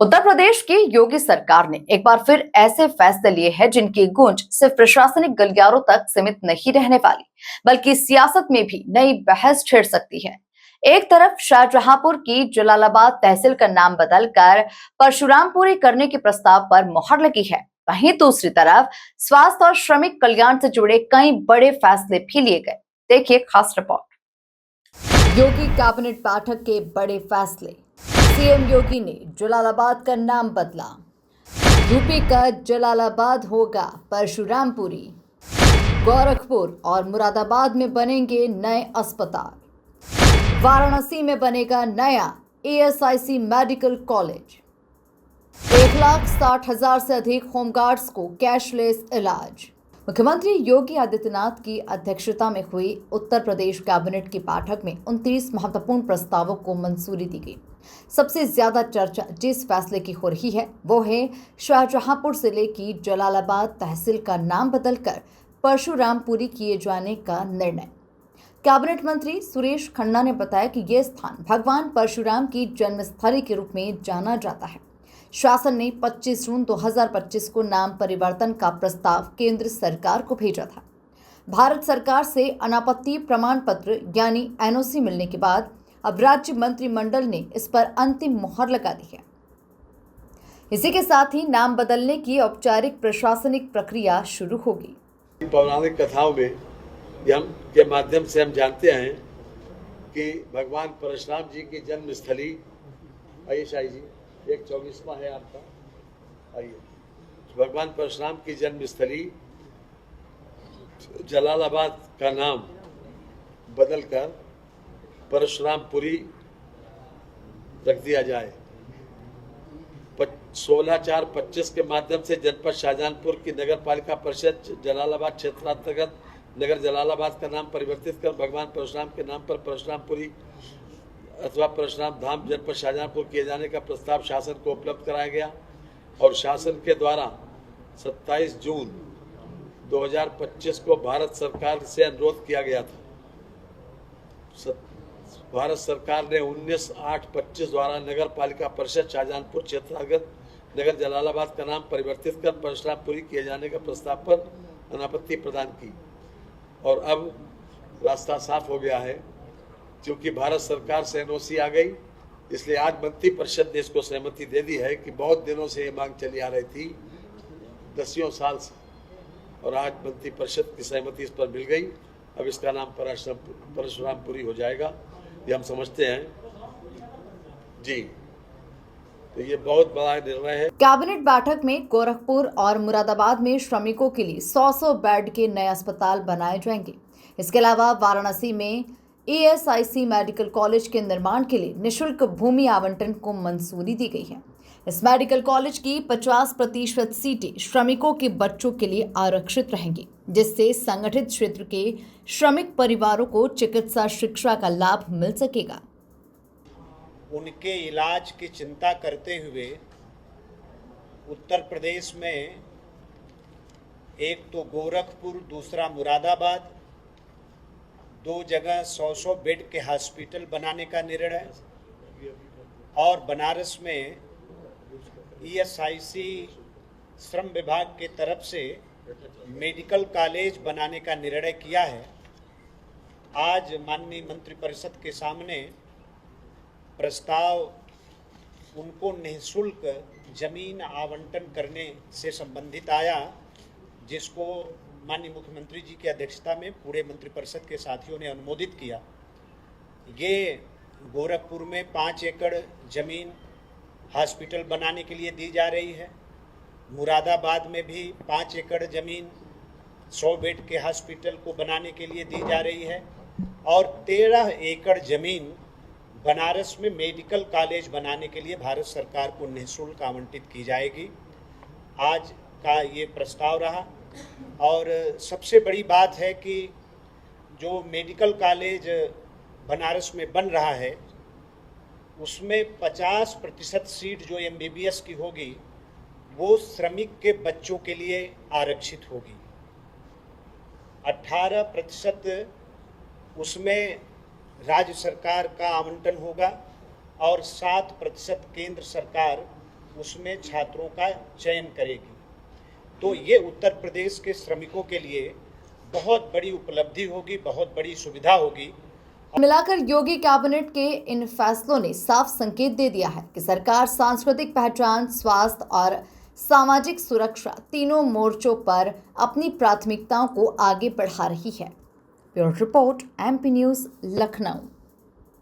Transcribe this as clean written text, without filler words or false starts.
उत्तर प्रदेश की योगी सरकार ने एक बार फिर ऐसे फैसले लिए हैं जिनकी गूंज सिर्फ प्रशासनिक गलियारों तक सीमित नहीं रहने वाली, बल्कि सियासत में भी नई बहस छेड़ सकती है। एक तरफ शाहजहांपुर की जलालाबाद तहसील का नाम बदलकर परशुरामपुरी करने के प्रस्ताव पर मुहर लगी है। वहीं दूसरी तरफ स्वास्थ्य और श्रमिक कल्याण से जुड़े कई बड़े फैसले भी लिए गए। देखिए खास रिपोर्ट। योगी कैबिनेट बैठक के बड़े फैसले। सीएम योगी ने जलालाबाद का नाम बदला। यूपी का जलालाबाद होगा परशुरामपुरी। गोरखपुर और मुरादाबाद में बनेंगे नए अस्पताल। वाराणसी में बनेगा नया ईएसआईसी मेडिकल कॉलेज। 1,60,000 से अधिक होमगार्ड्स को कैशलेस इलाज। मुख्यमंत्री योगी आदित्यनाथ की अध्यक्षता में हुई उत्तर प्रदेश कैबिनेट की बैठक में 29 महत्वपूर्ण प्रस्तावों को मंजूरी दी गई। सबसे ज्यादा चर्चा जिस फैसले की हो रही है वो है शाहजहांपुर जिले की जलालाबाद तहसील का नाम बदलकर परशुरामपुरी किए जाने का निर्णय। कैबिनेट मंत्री सुरेश खन्ना ने बताया कि यह स्थान भगवान परशुराम की जन्मस्थली के रूप में जाना जाता है। शासन ने 25 जून 2025 को नाम परिवर्तन का प्रस्ताव केंद्र सरकार को भेजा था। भारत सरकार से अनापत्ति प्रमाण पत्र यानी एनओसी मिलने के बाद अब राज्य मंत्रिमंडल ने इस पर अंतिम मुहर लगा दी है। इसी के साथ ही नाम बदलने की औपचारिक प्रशासनिक प्रक्रिया शुरू होगी। पौराणिक कथाओं में के माध्यम से हम जानते हैं कि भगवान परशुराम जी की जन्मस्थली, आइए शाही जी, 124वां है आपका, आइए। भगवान परशुराम की जन्मस्थली जलालाबाद का नाम बदलकर परशुरामपुरी रख दिया जाए। 16/4/25 के माध्यम से जनपद शाहजहांपुर की नगर पालिका परिषद जलालाबाद क्षेत्रांतर्गत नगर जलालाबाद का नाम परिवर्तित कर भगवान परशुराम के नाम पर परशुरामपुरी अथवा परशुराम धाम जनपद शाहजहांपुर किए जाने का प्रस्ताव शासन को उपलब्ध कराया गया और शासन के द्वारा 27 जून 2025 को भारत सरकार से अनुरोध किया गया था। भारत सरकार ने 19/8/25 द्वारा नगर पालिका परिषद शाहजहांपुर क्षेत्रांतर्गत नगर जलालाबाद का नाम परिवर्तित कर परशुरामपुरी किए जाने का प्रस्ताव पर अनापत्ति प्रदान की और अब रास्ता साफ हो गया है। क्योंकि भारत सरकार से एनओसी आ गई, इसलिए आज मंत्री परिषद ने इसको सहमति दे दी है कि बहुत दिनों से ये मांग चली आ रही थी, 10 साल से, और आज मंत्री परिषद की सहमति इस पर मिल गई। अब इसका नाम परशुरामपुरी हो जाएगा, ये हम समझते हैं जी। तो ये बहुत बड़ा निर्णय है। कैबिनेट बैठक में गोरखपुर और मुरादाबाद में श्रमिकों के लिए 100 बेड के नए अस्पताल बनाए जाएंगे। इसके अलावा वाराणसी में ईएसआईसी मेडिकल कॉलेज के निर्माण के लिए निःशुल्क भूमि आवंटन को मंजूरी दी गई है। इस मेडिकल कॉलेज की 50% सीटें श्रमिकों के बच्चों के लिए आरक्षित रहेंगी, जिससे संगठित क्षेत्र के श्रमिक परिवारों को चिकित्सा शिक्षा का लाभ मिल सकेगा। उनके इलाज की चिंता करते हुए उत्तर प्रदेश में एक तो गोरखपुर, दूसरा मुरादाबाद, 2 जगह 100 बेड के हॉस्पिटल बनाने का निर्णय और बनारस में ईएसआईसी श्रम विभाग के तरफ से मेडिकल कॉलेज बनाने का निर्णय किया है। आज माननीय मंत्रिपरिषद के सामने प्रस्ताव उनको निःशुल्क जमीन आवंटन करने से संबंधित आया, जिसको माननीय मुख्यमंत्री जी की अध्यक्षता में पूरे मंत्रिपरिषद के साथियों ने अनुमोदित किया। ये गोरखपुर में 5 एकड़ जमीन हॉस्पिटल बनाने के लिए दी जा रही है। मुरादाबाद में भी 5 एकड़ जमीन 100 बेड के हॉस्पिटल को बनाने के लिए दी जा रही है और 13 एकड़ जमीन बनारस में मेडिकल कॉलेज बनाने के लिए भारत सरकार को निःशुल्क आवंटित की जाएगी। आज का ये प्रस्ताव रहा और सबसे बड़ी बात है कि जो मेडिकल कॉलेज बनारस में बन रहा है उसमें 50% सीट जो एमबीबीएस की होगी वो श्रमिक के बच्चों के लिए आरक्षित होगी। 18% उसमें राज्य सरकार का आवंटन होगा और 7% केंद्र सरकार उसमें छात्रों का चयन करेगी। तो ये उत्तर प्रदेश के श्रमिकों के लिए बहुत बड़ी उपलब्धि होगी, बहुत बड़ी सुविधा होगी। मिलाकर योगी कैबिनेट के इन फैसलों ने साफ संकेत दे दिया है कि सरकार सांस्कृतिक पहचान, स्वास्थ्य और सामाजिक सुरक्षा तीनों मोर्चों पर अपनी प्राथमिकताओं को आगे बढ़ा रही है। Bureau report, MP news, Lucknow.